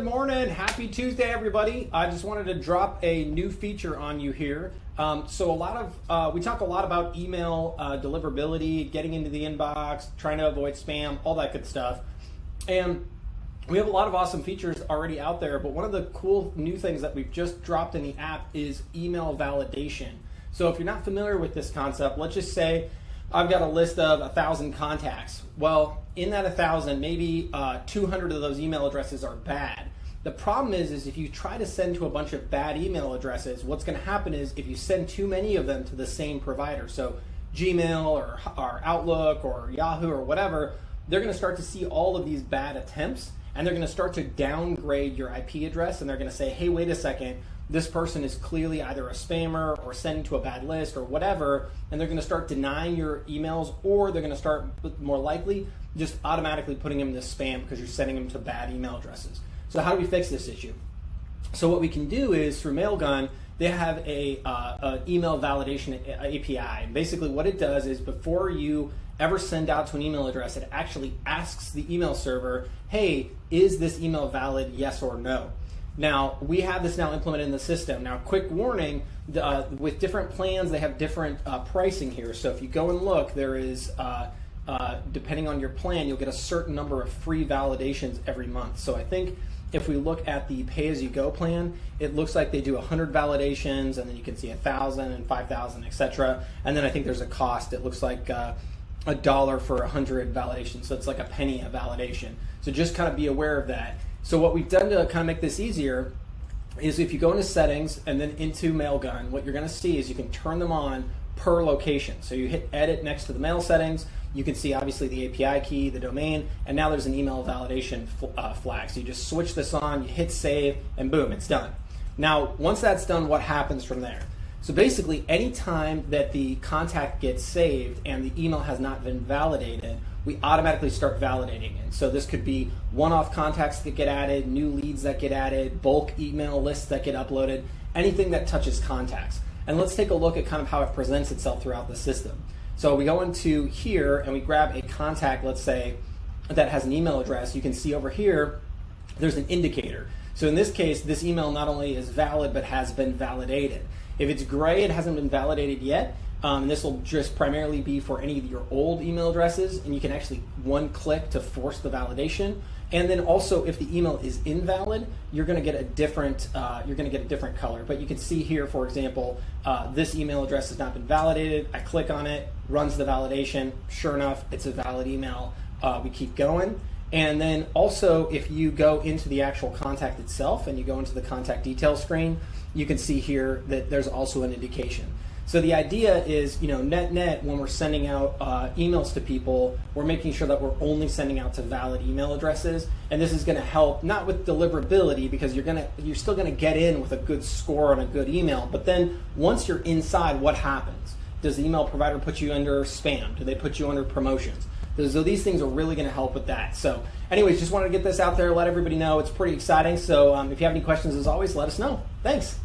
Good morning. Happy Tuesday, everybody. I just wanted to drop a new feature on you here. So we talk a lot about email deliverability, getting into the inbox, trying to avoid spam, all that good stuff. And we have a lot of awesome features already out there, but one of the cool new things that we've just dropped in the app is email validation. So if you're not familiar with this concept, let's just say I've got a list of 1,000 contacts. Well, in that 1,000, maybe 200 of those email addresses are bad. The problem is if you try to send to a bunch of bad email addresses, what's going to happen is if you send too many of them to the same provider, so Gmail or Outlook or Yahoo or whatever, they're going to start to see all of these bad attempts, and they're going to start to downgrade your IP address, and they're going to say, hey, wait a second, this person is clearly either a spammer or sending to a bad list or whatever, and they're going to start denying your emails, or they're going to start, more likely, just automatically putting them into spam because you're sending them to bad email addresses. So how do we fix this issue? So what we can do is through Mailgun, they have a email validation API. And basically what it does is before you ever send out to an email address, it actually asks the email server, hey, is this email valid, yes or no? Now, we have this now implemented in the system. Now, quick warning, with different plans, they have different pricing here. So if you go and look, there is, depending on your plan, you'll get a certain number of free validations every month. So I think if we look at the pay-as-you-go plan, it looks like they do 100 validations, and then you can see 1,000 and 5,000, etc. And then I think there's a cost. It looks like $1 for 100 validations, so it's like a penny a validation. So just kind of be aware of that. So what we've done to kind of make this easier is if you go into settings and then into Mailgun, what you're going to see is you can turn them on per location. So you hit edit next to the mail settings, you can see obviously the API key, the domain, and now there's an email validation flag. So you just switch this on, you hit save, and boom, it's done. Now, once that's done, what happens from there? So basically, anytime that the contact gets saved and the email has not been validated, we automatically start validating it. So this could be one-off contacts that get added, new leads that get added, bulk email lists that get uploaded, anything that touches contacts. And let's take a look at kind of how it presents itself throughout the system. So we go into here and we grab a contact, let's say, that has an email address. You can see over here, there's an indicator. So in this case, this email not only is valid, but has been validated. If it's gray, it hasn't been validated yet. And this will just primarily be for any of your old email addresses, and you can actually one click to force the validation. And then also, if the email is invalid, you're going to get a different color. But you can see here, for example, this email address has not been validated. I click on it, runs the validation. Sure enough, it's a valid email. We keep going. And then also, if you go into the actual contact itself and you go into the contact details screen, you can see here that there's also an indication. So the idea is, net, when we're sending out emails to people, we're making sure that we're only sending out to valid email addresses. And this is going to help, not with deliverability, because you're still going to get in with a good score on a good email. But then once you're inside, what happens? Does the email provider put you under spam? Do they put you under promotions? So these things are really going to help with that. So anyways, just wanted to get this out there, let everybody know. It's pretty exciting. So if you have any questions, as always, let us know. Thanks.